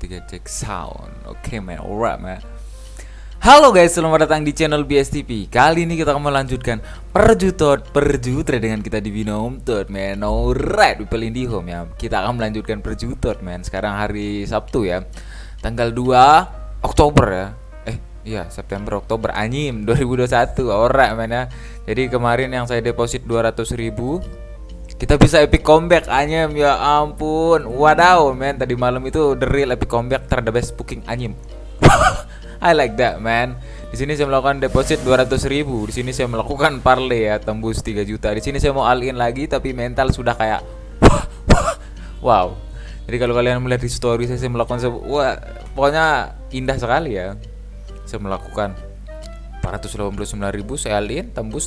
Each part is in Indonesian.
3 cek sound. Oke man, alright man. Halo guys, selamat datang di channel BSTP. Kali ini kita akan melanjutkan perjutot dengan kita di Binom Tot man. Alright, people in the home ya. Kita akan melanjutkan perjutot man. Sekarang hari Sabtu ya, tanggal 2 Oktober ya. Iya, September Oktober anyim 2021. Alright man ya. Jadi kemarin yang saya deposit 200.000, kita bisa epic comeback anyem, ya ampun. Wadaw man, tadi malam itu the real epic comeback terhadap best booking anyem. I like that man. Di sini saya melakukan deposit 200.000. Di sini saya melakukan parlay ya, tembus 3 juta. Di sini saya mau all in lagi tapi mental sudah kayak wow. Jadi kalau kalian melihat di story saya melakukan wah, pokoknya indah sekali ya. Saya melakukan 489.000, saya all in, tembus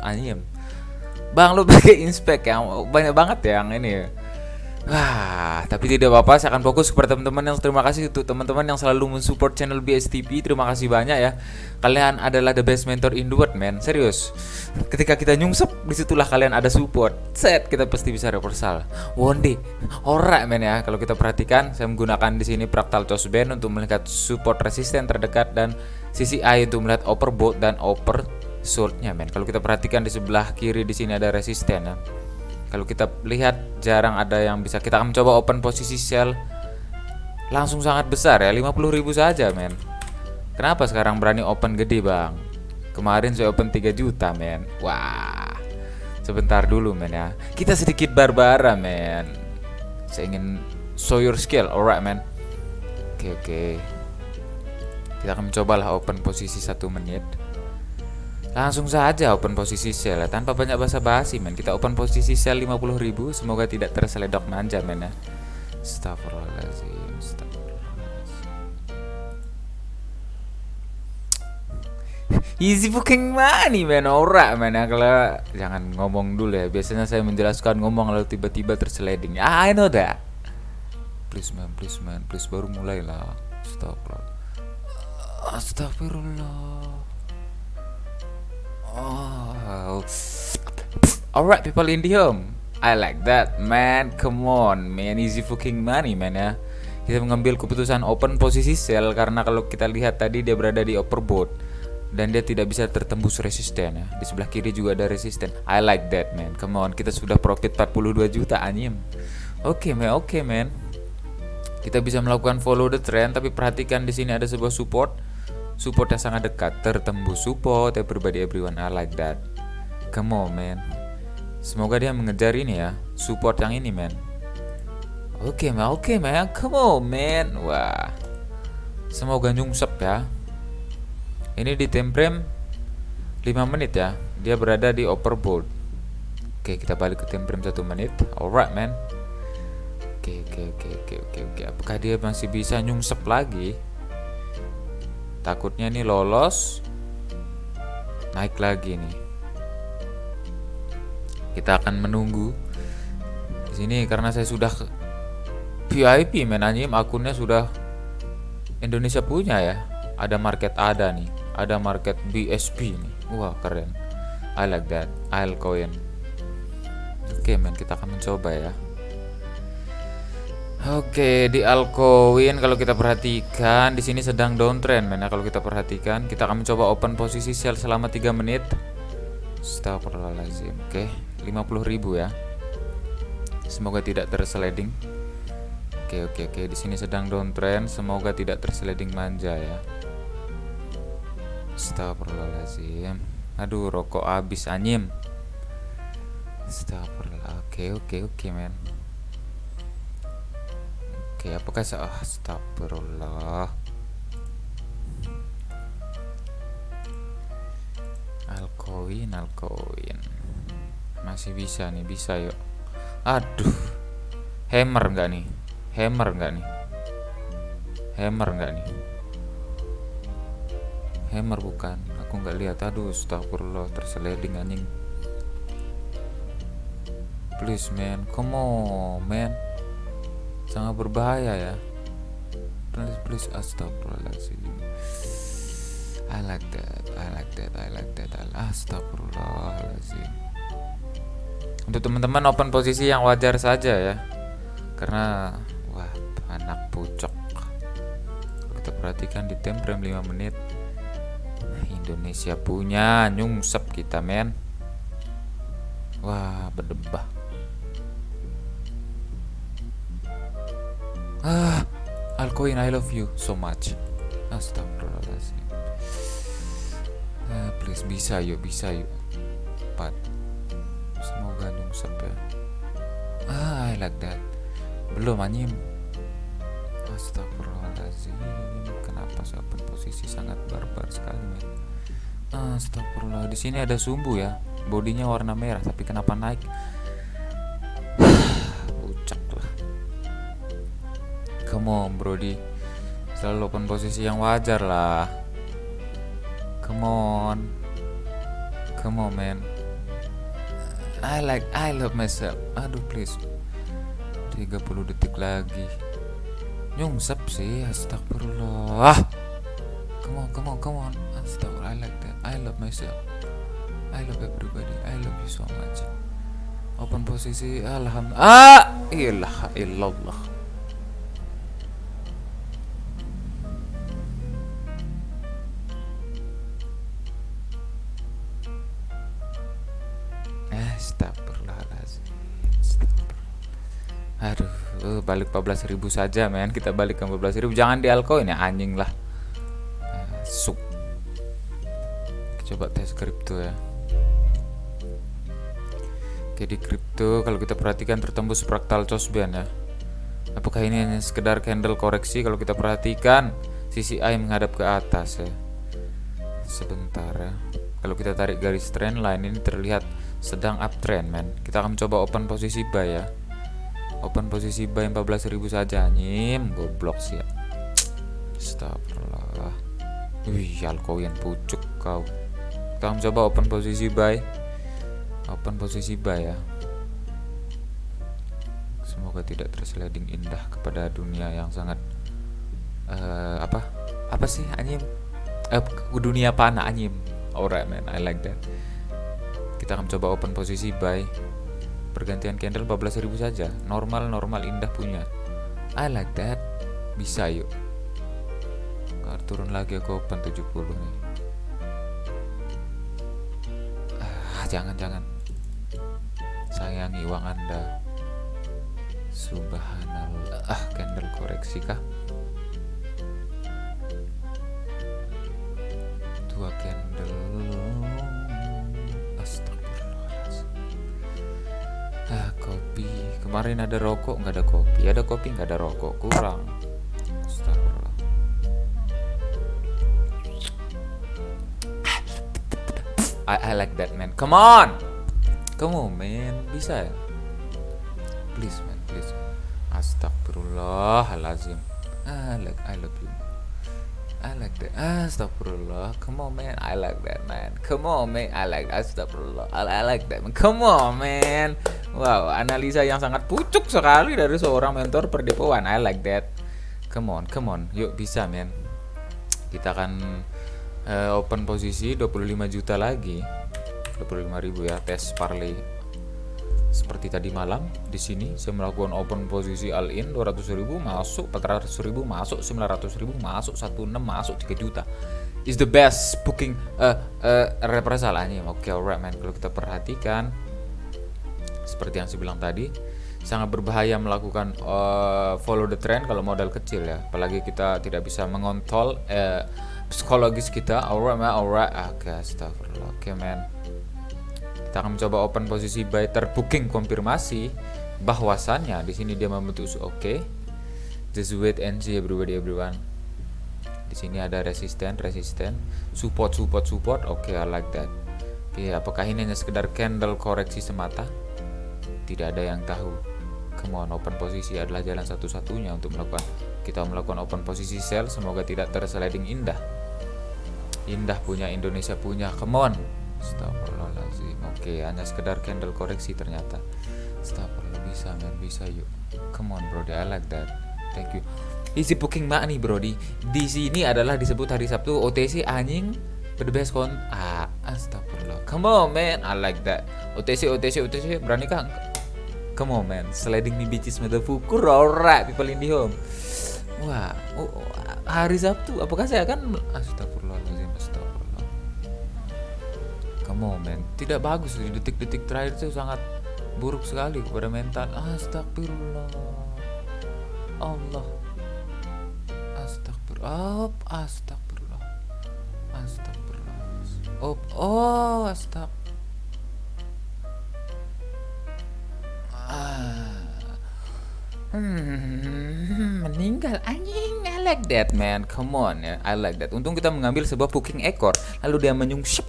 anyem. Bang, lu pakai inspect yang banyak banget ya yang ini ya. Wah, tapi tidak apa-apa, saya akan fokus kepada teman-teman yang terima kasih untuk teman-teman yang selalu mensupport channel BSTP. Terima kasih banyak ya. Kalian adalah the best mentor in the world, man. Serius. Ketika kita nyungsep, disitulah kalian ada support. Set, kita pasti bisa reversal. One day. Alright, man ya. Kalau kita perhatikan, saya menggunakan di sini Fractal Choose Band untuk melihat support resisten terdekat dan CCI untuk melihat overbought dan oversold-nya, man. Kalau kita perhatikan di sebelah kiri di sini ada resisten ya. Kalau kita lihat jarang ada yang bisa. Kita akan mencoba open posisi sell langsung sangat besar ya, 50.000 saja men. Kenapa sekarang berani open gede bang? Kemarin saya open 3 juta men. Wah, sebentar dulu men ya. Kita sedikit barbara men. Saya ingin show your skill, alright men. Oke. Kita akan mencobalah open posisi 1 menit. Langsung saja open posisi sell ya, tanpa banyak basa-basi men. Kita open posisi sell 50.000, semoga tidak terseledok manja men ya. Astagfirullahaladzim. Easy booking money men, ora men ya. Kalau jangan ngomong dulu ya, biasanya saya menjelaskan ngomong lalu tiba-tiba terseleding. I know that. Please man, please baru mulai lah. Astagfirullah. Oh. Alright people in the home, I like that man. Come on man, easy fucking money man ya. Kita mengambil keputusan open posisi sell karena kalau kita lihat tadi dia berada di overbought dan dia tidak bisa tertembus resisten ya. Di sebelah kiri juga ada resisten. I like that man. Come on, kita sudah profit 42 juta anyim. Oke man. Kita bisa melakukan follow the trend, tapi perhatikan di sini ada sebuah support yang sangat dekat, tertembus support. Everybody everyone, I like that. Come on man. Semoga dia mengejar ini ya, support yang ini man. Oke man, come on man. Wah, semoga nyungsep ya. Ini di time frame 5 menit ya. Dia berada di overbought. Oke, kita balik ke time frame 1 menit. Alright man. Oke. Apakah dia masih bisa nyungsep lagi? Takutnya nih lolos, naik lagi nih. Kita akan menunggu di sini karena saya sudah VIP men anjing, akunnya sudah Indonesia punya ya. Ada market nih, ada market BSP nih. Wah keren, I like that. I'll coin. Oke men, kita akan mencoba ya. Oke, di altcoin kalau kita perhatikan di sini sedang downtrend men. Kalau kita perhatikan, kita akan mencoba open posisi sell selama 3 menit. Astagfirullahaladzim. Oke, 50.000 ya. Semoga tidak tersliding. Oke. Di sini sedang downtrend, semoga tidak tersliding manja ya. Astagfirullahaladzim. Aduh, rokok habis anyim. Astagfirullah. Oke men. Apakah astagfirullah. Altcoin masih bisa nih, bisa yuk. Aduh, hammer nggak nih? Hammer nggak nih? Hammer bukan, aku nggak lihat. Aduh, astagfirullah, terseleding anjing. Please man, come on man. Sangat berbahaya ya. Please astagfirullahaladzim. I like that. Astagfirullahaladzim. Untuk teman-teman open posisi yang wajar saja ya. Karena wah, anak pucok. perhatikan di time frame 5 menit. Indonesia punya, nyungsep kita men. Wah, berdebah. Alcoin, I love you so much. Astagfirullahaladzim. Please, bisa yuk. 4. Semoga nyungsep ya. I like that. Belum anjing. Astagfirullahaladzim. Kenapa saya open posisi sangat barbar sekali men. Astagfirullah. Di sini ada sumbu ya. Bodinya warna merah tapi kenapa naik? Pucak lah. Come on brody. Selalu open posisi yang wajar lah. Come on man. I love myself. Aduh please. 30 detik lagi. Nyungsep sih. Astagfirullah. Come on. Astagfirullah. I like that. I love myself. I love everybody. I love you so much. Open posisi. Alhamdulillah. Ilaha illallah. Astagfirullahaladzim. Aduh, balik 14.000 saja men. Kita balik ke 14.000. Jangan di altcoin ya anjing lah. Suk. Coba tes kripto ya. Oke, di kripto kalau kita perhatikan tertembus fraktal Chosban ya. Apakah ini hanya sekedar candle koreksi? Kalau kita perhatikan sisi I menghadap ke atas ya. Sebentar ya. Kalau kita tarik garis trend line ini terlihat sedang uptrend men. Kita akan mencoba open posisi buy ya. Open posisi buy 14.000 saja nyim. Goblok sih ya. Astagfirullah. Wih, altcoin pucuk kau. Kita akan mencoba open posisi buy. Open posisi buy ya. Semoga tidak tersliding indah kepada dunia yang sangat apa sih anjim? Dunia panah anjim. Alright man, I like that. Kita akan coba open posisi buy. Pergantian candle 14.000 saja. Normal indah punya. I like that. Bisa yuk. Turun lagi aku open 70 nih. Jangan. Sayangi uang Anda. Subhanallah. Candle koreksi kah? 2 candle. Astagfirullahaladzim. Kopi. Kemarin ada rokok, nggak ada kopi. Ada kopi, nggak ada rokok. Kurang. Astagfirullah. I like that man. Come on man. Bisa ya? Please man, please. Astagfirullahaladzim. I love you. I like that. Astagfirullah. Come on man. I like that man. Come on man. I like that. Astagfirullah. I like that man. Come on man. Wow, analisa yang sangat pucuk sekali dari seorang mentor perdepoan. I like that. Come on. Yuk bisa man. Kita akan open posisi 25 juta lagi. 25.000 ya, tes parlay. Seperti tadi malam di sini saya melakukan open posisi all in 200.000 masuk, 400.000 masuk, 900.000 masuk, 16 masuk, 3 juta. Is the best booking represalanya. Oke, alright man. Kalau kita perhatikan seperti yang saya bilang tadi, sangat berbahaya melakukan follow the trend kalau modal kecil ya. Apalagi kita tidak bisa mengontrol psikologis kita. Alright. Oke, astagfirullah. Oke man. Kita akan mencoba open posisi buy terbooking konfirmasi bahwasannya di sini dia membentuk oke. Just wait and see everyone. Di sini ada resisten, support. Oke, I like that. Oke, apakah ini hanya sekedar candle koreksi semata? Tidak ada yang tahu. Come on, open posisi adalah jalan satu-satunya untuk kita melakukan open posisi sell. Semoga tidak tersliding indah. Indah punya, Indonesia punya. Come on. Astagfirullahaladzim. Oke, hanya sekedar candle koreksi ternyata. Astagfirullah, bisa yuk. Come on brody, I like that. Thank you. Isi booking mak nih brody. Di sini adalah disebut hari Sabtu OTC anjing berbest kon. Astagfirullah. Come on man, I like that. OTC berani kah? Come on man, sliding me bitches motherfucker. Alright, people in the home. Wah, hari Sabtu apakah saya akan astagfirullahaladzim, astagfirullah. Come on man, tidak bagus di detik-detik terakhir itu sangat buruk sekali kepada mental. Astagfirullah. Allah. Astagfirullah. Astagfirullah. Astagfirullah. Astag. Meninggal anjing. I like that man, come on ya, I like that. Untung kita mengambil sebuah booking ekor, lalu dia menyungsep.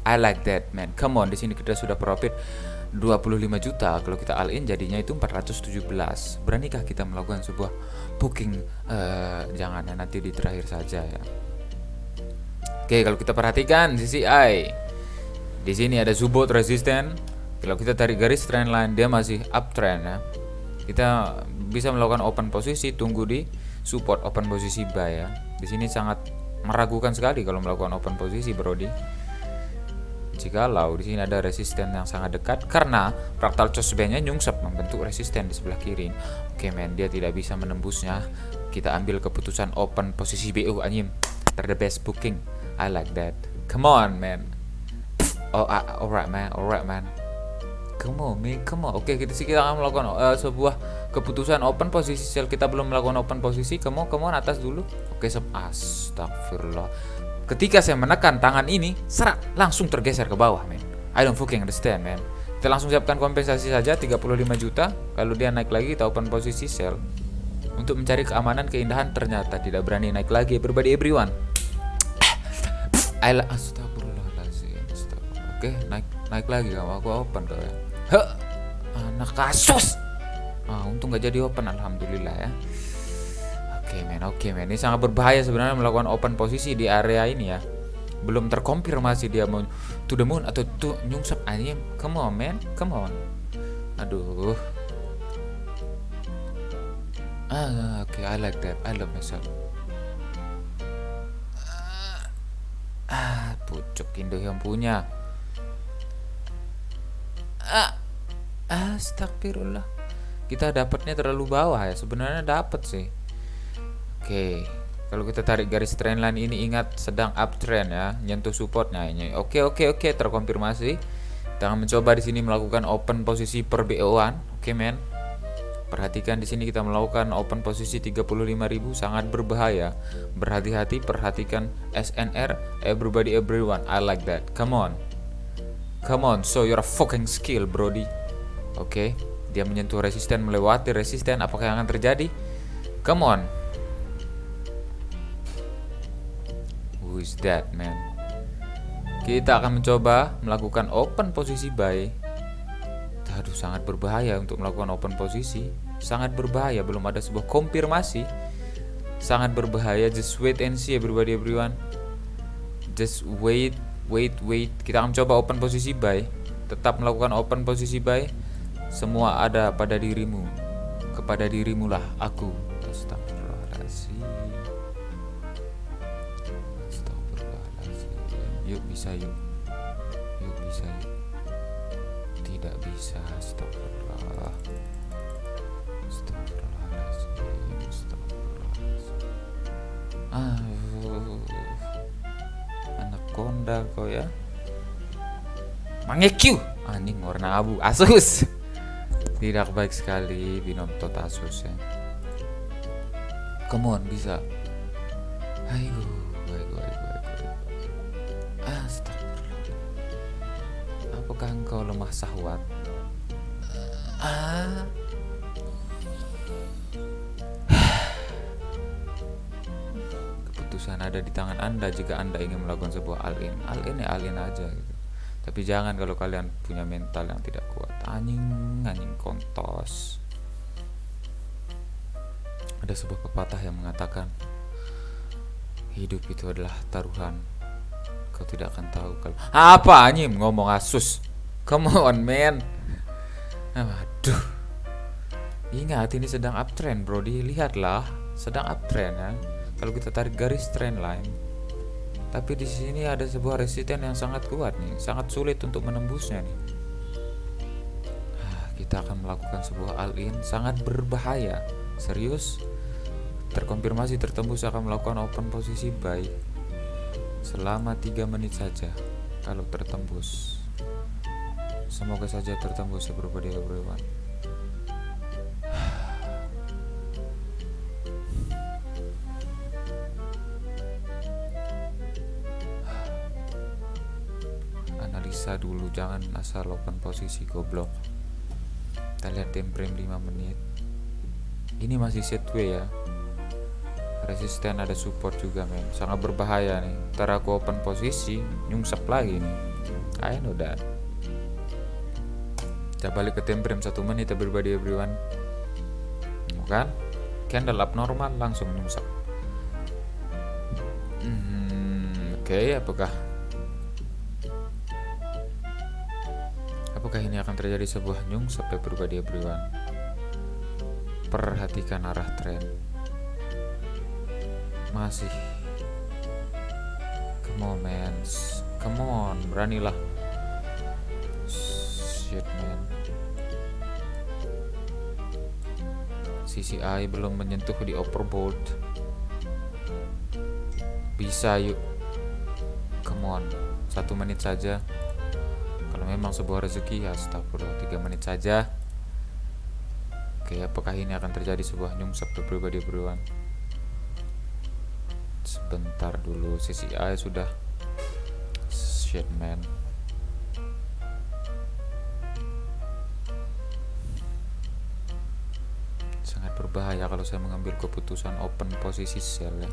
I like that man, come on. Di sini kita sudah profit 25 juta. Kalau kita all in jadinya itu 417. Beranikah kita melakukan sebuah booking? Jangan ya, nanti di terakhir saja ya. Oke, kalau kita perhatikan CCI, di sini ada support resisten. Kalau kita tarik garis trendline, dia masih uptrend ya. Kita bisa melakukan open posisi, tunggu di support open posisi buy ya. Di sini sangat meragukan sekali kalau melakukan open posisi, Brody. Jikalau di sini ada resisten yang sangat dekat karena fractal Chosben-nya nyungsep membentuk resisten di sebelah kiri. Oke men, dia tidak bisa menembusnya. Kita ambil keputusan open posisi BU anjim. The best booking. I like that. Come on man. Alright man. Come on man, come on. Oke, kita akan melakukan sebuah keputusan open posisi sell. Kita belum melakukan open posisi. Come on atas dulu. Oke, astagfirullah. Ketika saya menekan tangan ini, serak, langsung tergeser ke bawah, men. I don't fucking understand, man. Kita langsung siapkan kompensasi saja 35 juta. Kalau dia naik lagi, kita open posisi sell. Untuk mencari keamanan, keindahan, ternyata tidak berani naik lagi. Everyone. Astagfirullahaladzim. Oke, naik lagi kamu. Aku open tuh ya. Anak kasus. Untung gak jadi open, alhamdulillah ya. Oke men, ini sangat berbahaya sebenarnya melakukan open posisi di area ini ya. Belum terkonfirmasi dia mau to the moon atau to nyungsep anjing. Come on man, come on. Aduh. Oke, I like that. I love myself. Pucuk Indo yang punya. Astagfirullah. Kita dapatnya terlalu bawah ya. Sebenarnya dapat sih. Oke, kalau kita tarik garis trendline ini, ingat sedang uptrend ya, nyentuh supportnya ini. Oke, terkonfirmasi. Kita akan mencoba di sini melakukan open posisi per BO1. Oke, men. Perhatikan di sini kita melakukan open posisi 35.000, sangat berbahaya. Berhati-hati, perhatikan SNR, everyone. I like that. Come on, show your fucking skill, Brody. Oke, dia menyentuh resisten, melewati resisten. Apakah yang akan terjadi? Come on. Who is that man? Kita akan mencoba melakukan open posisi buy. Aduh, sangat berbahaya untuk melakukan open posisi. Sangat berbahaya, belum ada sebuah konfirmasi. Sangat berbahaya. Just wait and see everyone. Just wait. Kita akan mencoba open posisi buy. Tetap melakukan open posisi buy. Semua ada pada dirimu. Kepada dirimulah aku. Astagfirullahaladzim. Yuk bisa yuk. Tidak bisa. Anak konda kau ya. Mangekyu. Anjing warna abu. Asus. Tidak baik sekali binom tot Asus ya. Come on, bisa. Ayo. Apakah engkau lemah syahwat? Keputusan ada di tangan Anda jika Anda ingin melakukan sebuah all-in. All-in ya all-in aja gitu. Tapi jangan kalau kalian punya mental yang tidak kuat. Anjing kontos. Ada sebuah pepatah yang mengatakan hidup itu adalah taruhan. Kau tidak akan tahu kalau apa anjing ngomong Asus. Come on man. Aduh. Ingat ini sedang uptrend, Brody. Lihatlah, sedang uptrend ya. Kalau kita tarik garis trend line. Tapi di sini ada sebuah resisten yang sangat kuat nih, sangat sulit untuk menembusnya nih. Kita akan melakukan sebuah all-in sangat berbahaya. Serius? Terkonfirmasi tertembus akan melakukan open posisi buy selama 3 menit saja. Kalau tertembus, semoga saja tertembus ya everyone. Analisa dulu, jangan asal open posisi goblok. Kita lihat time frame 5 menit. Ini masih sideways ya, resisten, ada support juga men, sangat berbahaya nih. Ntar aku open posisi nyungsep lagi nih. I know that. Kita balik ke time frame 1 menit everyone. Kan candle abnormal langsung nyungsep. Oke, apakah ini akan terjadi sebuah nyungsep everyone? Perhatikan arah tren. Masih. Come on man, come on, beranilah. Shit man. CCI belum menyentuh di overbought. Bisa yuk. Come on, 1 menit saja. Kalau memang sebuah rezeki, astagfirullah, 3 menit saja. Oke, apakah ini akan terjadi sebuah nyungsep everyone? Sebentar dulu, CCI sudah. Shit man. Sangat berbahaya kalau saya mengambil keputusan open posisi sell ya.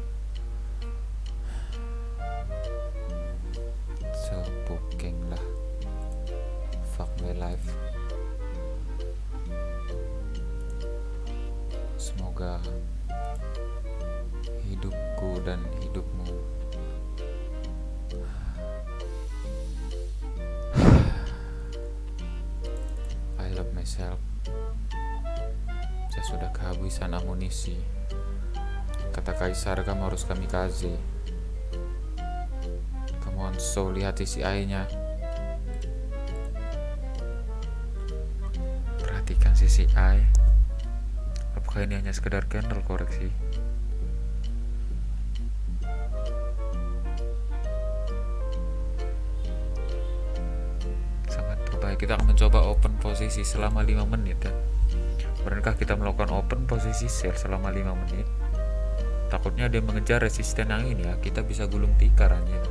Booking lah. Fuck my life. Semoga hidupku dan hidupmu I love myself. Saya sudah kehabisan amunisi. Kata Kaisar, kamu harus kamikaze. Come on, so lihat CCI-nya. Perhatikan CCI. Apakah ini hanya sekedar candle koreksi? Sangat berbahaya. Kita akan mencoba open posisi selama 5 menit ya. Benankah kita melakukan open posisi sell selama 5 menit? Takutnya dia mengejar resisten yang ini ya, kita bisa gulung tikar aja.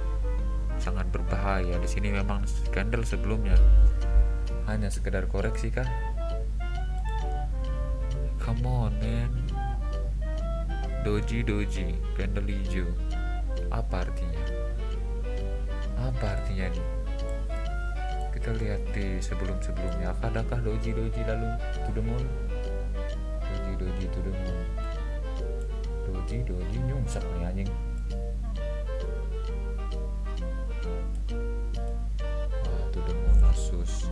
Sangat berbahaya. Di sini memang candle sebelumnya hanya sekedar koreksi kah? Come on man. Doji, candle hijau. Apa artinya? Apa artinya nih? Kita lihat di sebelumnya. Adakah doji lalu to the moon? Doji to the moon. Doji nyungsep nih anjing. Wah, to the moon Asus.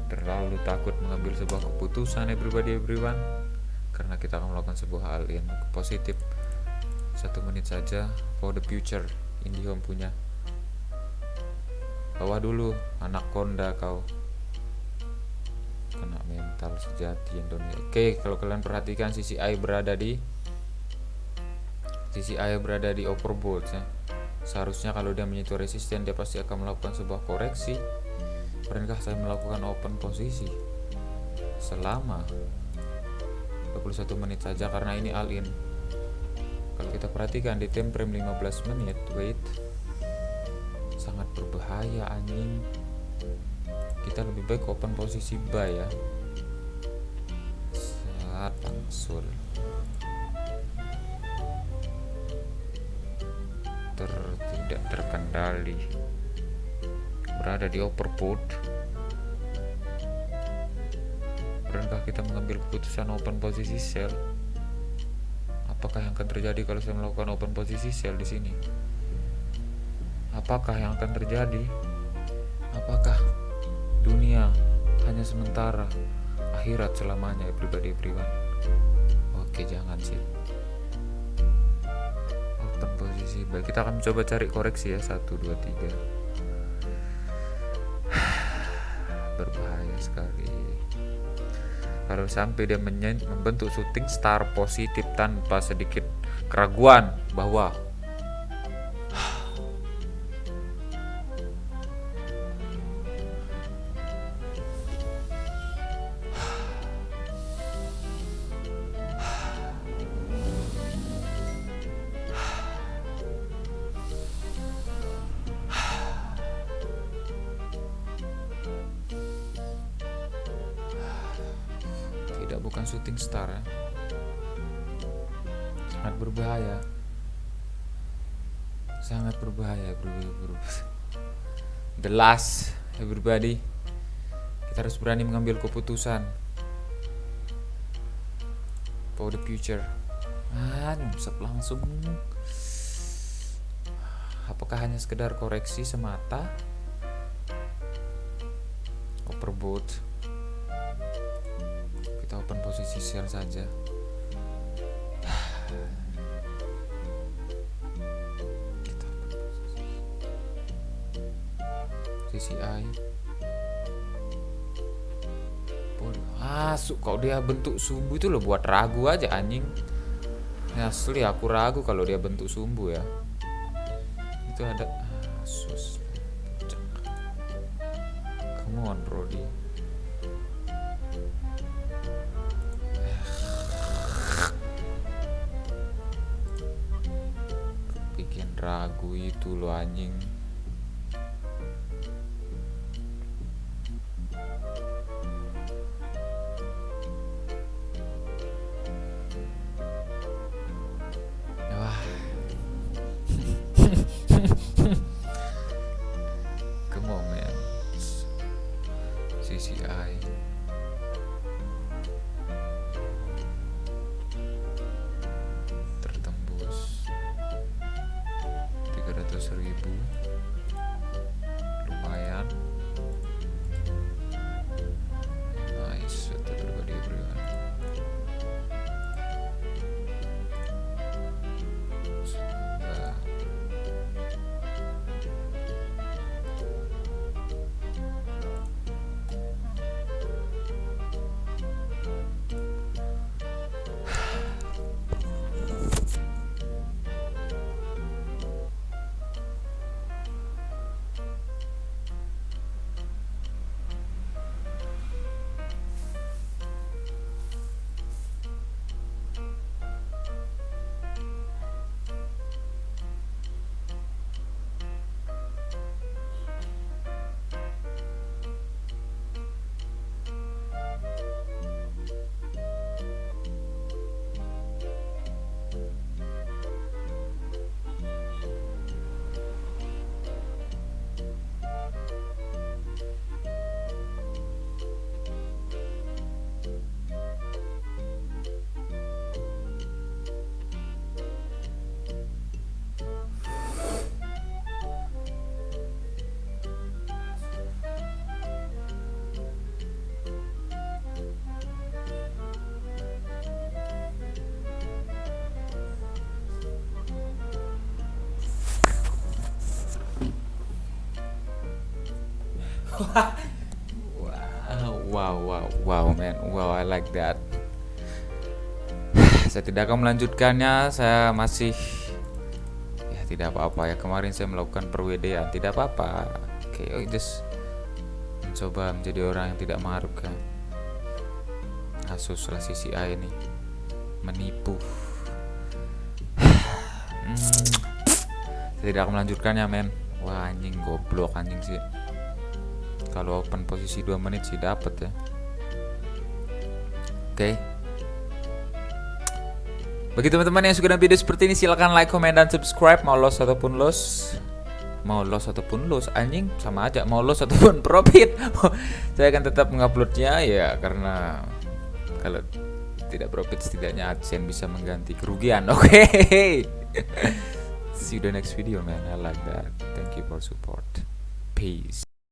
Terlalu takut mengambil sebuah keputusan everyone, karena kita akan melakukan sebuah all-in positif 1 menit saja for the future. IndiHome punya. Bawah dulu, anak konda kau. Kena mental sejati Indonesia. Oke, kalau kalian perhatikan CCI berada di overbought ya. Seharusnya kalau dia menyentuh resisten, dia pasti akan melakukan sebuah koreksi. Pernahkah saya melakukan open posisi selama 21 menit saja karena ini all-in. Kalau kita perhatikan di time frame 15 menit, wait, sangat berbahaya anjing. Kita lebih baik open posisi buy ya. Saat langsung tidak terkendali, berada di overbought. Pernahkah kita mengambil keputusan open posisi sell? Apakah yang akan terjadi kalau saya melakukan open posisi sell di sini? Apakah yang akan terjadi? Apakah dunia hanya sementara, akhirat selamanya everyone? Oke, jangan sih. Open posisi baik, kita akan coba cari koreksi ya. 1, 2, 3. Berbahaya sekali. Kalau sampai dia membentuk shooting star positif tanpa sedikit keraguan bahwa tidak, bukan shooting star ya. Sangat berbahaya. Sangat berbahaya, bro. The last, everybody. Kita harus berani mengambil keputusan for the future. Nyungsep langsung. Apakah hanya sekedar koreksi semata? Overboard. Kita open posisi sell saja. Kita open posisi CCI. Masuk kok dia bentuk sumbu itu loh, buat ragu aja anjing. Asli aku ragu kalau dia bentuk sumbu ya. Itu ada sus. Come on, Brody. Bikin ragu itu loh anjing. Come on, man. CCI. Tertembus 300.000. Lumayan. Nice, itu pribadi everyone. Wow, man. Wow, I like that. Saya tidak akan melanjutkannya. Saya masih tidak apa-apa ya. Kemarin saya melakukan perwedean, tidak apa-apa. Oke, just mencoba menjadi orang yang tidak maruk kan. Asus lah CCI ini menipu. Saya tidak akan melanjutkannya, men. Wah, anjing goblok anjing sih. Kalau open posisi 2 menit sih dapat ya. Oke. Bagi teman-teman yang suka dengan video seperti ini, silahkan like, comment, dan subscribe. Mau loss ataupun loss anjing sama aja, mau loss ataupun profit. Saya akan tetap menguploadnya ya, karena kalau tidak profit setidaknya AdSense bisa mengganti kerugian. Oke. See you the next video, man. I like that. Thank you for support. Peace.